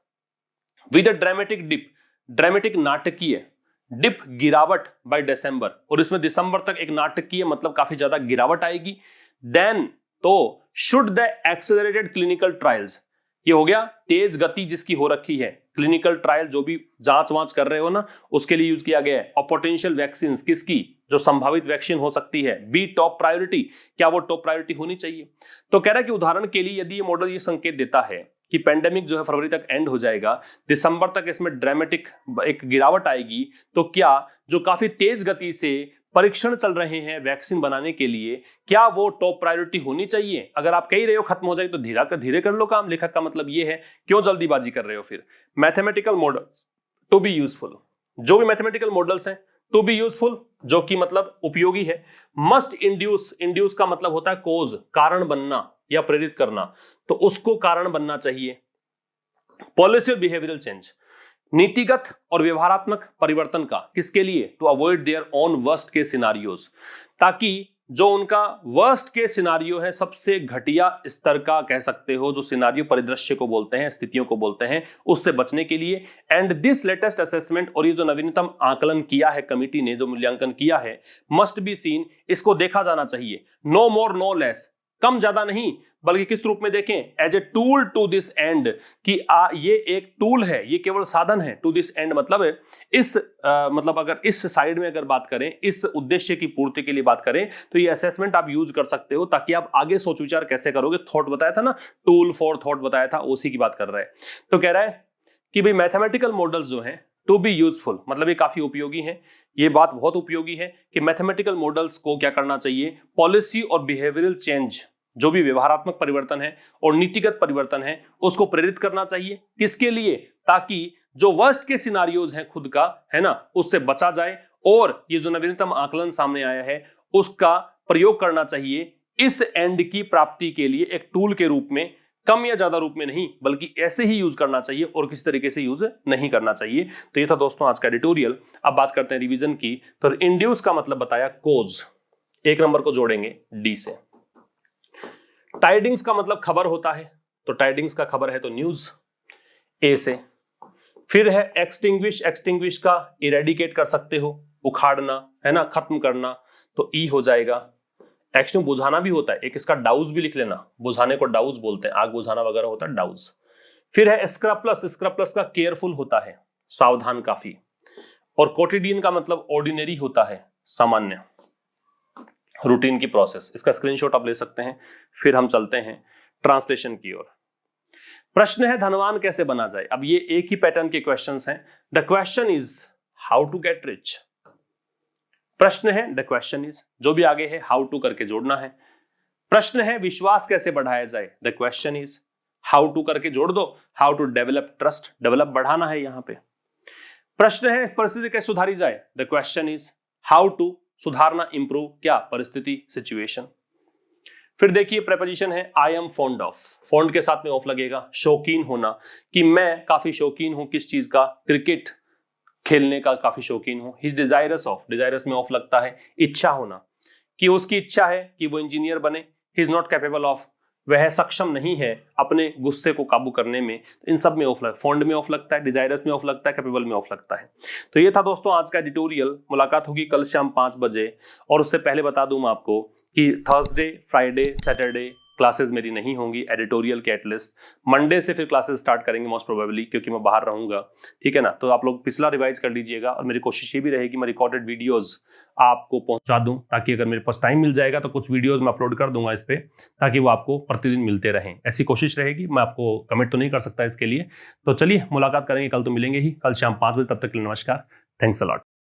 with a dramatic dip, dramatic नाटकीय डिप, गिरावट बाय दिसंबर, और इसमें दिसंबर तक एक नाटकीय मतलब काफी ज्यादा गिरावट आएगी, देन तो should the accelerated clinical trials, ये हो गया तेज गति जिसकी हो रखी है, क्लिनिकल ट्रायल जो भी जांच वांच कर रहे हो ना उसके लिए यूज किया गया है, और पोटेंशियल वैक्सीन किसकी, जो संभावित वैक्सीन हो सकती है, बी टॉप प्रायोरिटी, क्या वो टॉप प्रायोरिटी होनी चाहिए। तो कह रहा है कि उदाहरण के लिए यदि ये मॉडल ये संकेत देता है कि पेंडेमिक जो है फरवरी तक एंड हो जाएगा, दिसंबर तक इसमें ड्रामेटिक एक गिरावट आएगी, तो क्या जो काफी तेज गति से परीक्षण चल रहे हैं वैक्सीन बनाने के लिए, क्या वो टॉप प्रायोरिटी होनी चाहिए। अगर आप कह रहे हो खत्म हो जाएगी तो धीरे कर लो काम, लेखक का मतलब ये है, क्यों जल्दीबाजी कर रहे हो। फिर mathematical models to be useful, जो भी मैथमेटिकल मॉडल्स हैं टू बी यूजफुल, जो कि मतलब उपयोगी है, मस्ट इंड्यूस, इंड्यूस का मतलब होता है कोज, कारण बनना या प्रेरित करना, तो उसको कारण बनना चाहिए। पॉलिसी और बिहेवियरल चेंज, नीतिगत और व्यवहारात्मक परिवर्तन का, किसके लिए, to avoid their own worst case scenarios, ताकि जो उनका वर्स्ट के सिनारियो है, सबसे घटिया स्तर का कह सकते हो, जो सिनारियो परिदृश्य को बोलते हैं, स्थितियों को बोलते हैं, उससे बचने के लिए। एंड दिस लेटेस्ट असेसमेंट, और ये जो नवीनतम आकलन किया है कमिटी ने, जो मूल्यांकन किया है, मस्ट बी सीन, इसको देखा जाना चाहिए, नो मोर नो लेस, कम ज्यादा नहीं, बल्कि किस रूप में देखें, as a tool to this end, कि ये एक टूल है, ये केवल साधन है। टू दिस एंड मतलब इस मतलब अगर इस साइड में अगर बात करें, इस उद्देश्य की पूर्ति के लिए बात करें, तो ये असेसमेंट आप यूज कर सकते हो, ताकि आप आगे सोच विचार कैसे करोगे। थॉट बताया था ना, टूल फॉर थॉट बताया था, उसी की बात कर रहा है। तो कह रहा है कि भाई मैथमेटिकल मॉडल्स जो हैं टू बी यूजफुल, मतलब ये काफी उपयोगी है, ये बात बहुत उपयोगी है कि मैथमेटिकल मॉडल्स को क्या करना चाहिए, पॉलिसी और बिहेवियरल चेंज, जो भी व्यवहारात्मक परिवर्तन है और नीतिगत परिवर्तन है, उसको प्रेरित करना चाहिए। किसके लिए? ताकि जो वर्स्ट के सिनारियोज हैं खुद का, है ना, उससे बचा जाए, और ये जो नवीनतम आकलन सामने आया है उसका प्रयोग करना चाहिए इस एंड की प्राप्ति के लिए, एक टूल के रूप में, कम या ज्यादा रूप में नहीं, बल्कि ऐसे ही यूज करना चाहिए और किसी तरीके से यूज नहीं करना चाहिए। तो ये था दोस्तों आज का एडिटोरियल। अब बात करते हैं रिवीजन की। तो इंड्यूस का मतलब बताया कोज, एक नंबर को जोड़ेंगे डी से। टाइडिंग्स का मतलब खबर होता है, तो टाइडिंग्स का खबर है तो न्यूज, ए से। फिर है एक्सटिंग्विश, एक्सटिंग्विश का इरेडिकेट कर सकते हो, उखाड़ना, है ना, खत्म करना, तो ई हो जाएगा। एक्सटिंग बुझाना भी होता है, एक इसका डाउज भी लिख लेना, बुझाने को डाउज बोलते हैं, आग बुझाना वगैरह होता है डाउज। फिर है स्क्रैपलस, स्क्रैपलस का केयरफुल होता है, सावधान काफी। और कोटिडियन का मतलब ऑर्डिनरी होता है, सामान्य, रूटीन की प्रोसेस। इसका स्क्रीनशॉट आप ले सकते हैं। फिर हम चलते हैं ट्रांसलेशन की ओर। प्रश्न है धनवान कैसे बना जाए। अब ये एक ही पैटर्न के क्वेश्चंस हैं। The question is how to get rich. प्रश्न है, द क्वेश्चन इज, जो भी आगे है हाउ टू करके जोड़ना है। प्रश्न है विश्वास कैसे बढ़ाया जाए। The question is how to करके जोड़ दो, how to develop trust, develop बढ़ाना है यहां पे। प्रश्न है परिस्थिति कैसे सुधारी जाए। The question is how to, सुधारना, इंप्रूव, क्या, परिस्थिति, सिचुएशन। फिर देखिए प्रेपोजिशन है I am fond of, fond के साथ में ऑफ लगेगा, शौकीन होना, कि मैं काफी शौकीन हूं किस चीज का, क्रिकेट खेलने का काफी शौकीन हूं। हिज डिजायरस ऑफ, डिजायरस में ऑफ लगता है, इच्छा होना, कि उसकी इच्छा है कि वो इंजीनियर बने। He is not capable of, वह सक्षम नहीं है अपने गुस्से को काबू करने में। इन सब में ऑफ लगता है, फॉन्ड में ऑफ लगता है, डिजायरस में ऑफ लगता है, कैपेबल में ऑफ लगता है। तो ये था दोस्तों आज का एडिटोरियल। मुलाकात होगी कल शाम 5 बजे। और उससे पहले बता दूं मैं आपको कि थर्सडे, फ्राइडे, सैटरडे क्लासेस मेरी नहीं होंगी एडिटोरियल के एटलीस्ट। मंडे से फिर क्लासेस स्टार्ट करेंगे मोस्ट प्रोबेबली, क्योंकि मैं बाहर रहूंगा, ठीक है ना। तो आप लोग पिछला रिवाइज कर लीजिएगा, और मेरी कोशिश ये भी रहेगी मैं रिकॉर्डेड वीडियोस आपको पहुंचा दूं, ताकि अगर मेरे पास टाइम मिल जाएगा तो कुछ वीडियोस मैं अपलोड कर दूंगा इस पे, ताकि वो आपको प्रतिदिन मिलते रहें। ऐसी कोशिश रहेगी, मैं आपको कमिट तो नहीं कर सकता इसके लिए। तो चलिए मुलाकात करेंगे, कल तो मिलेंगे ही, कल शाम 5 बजे। तब तक के लिए नमस्कार, थैंक्स अ लॉट।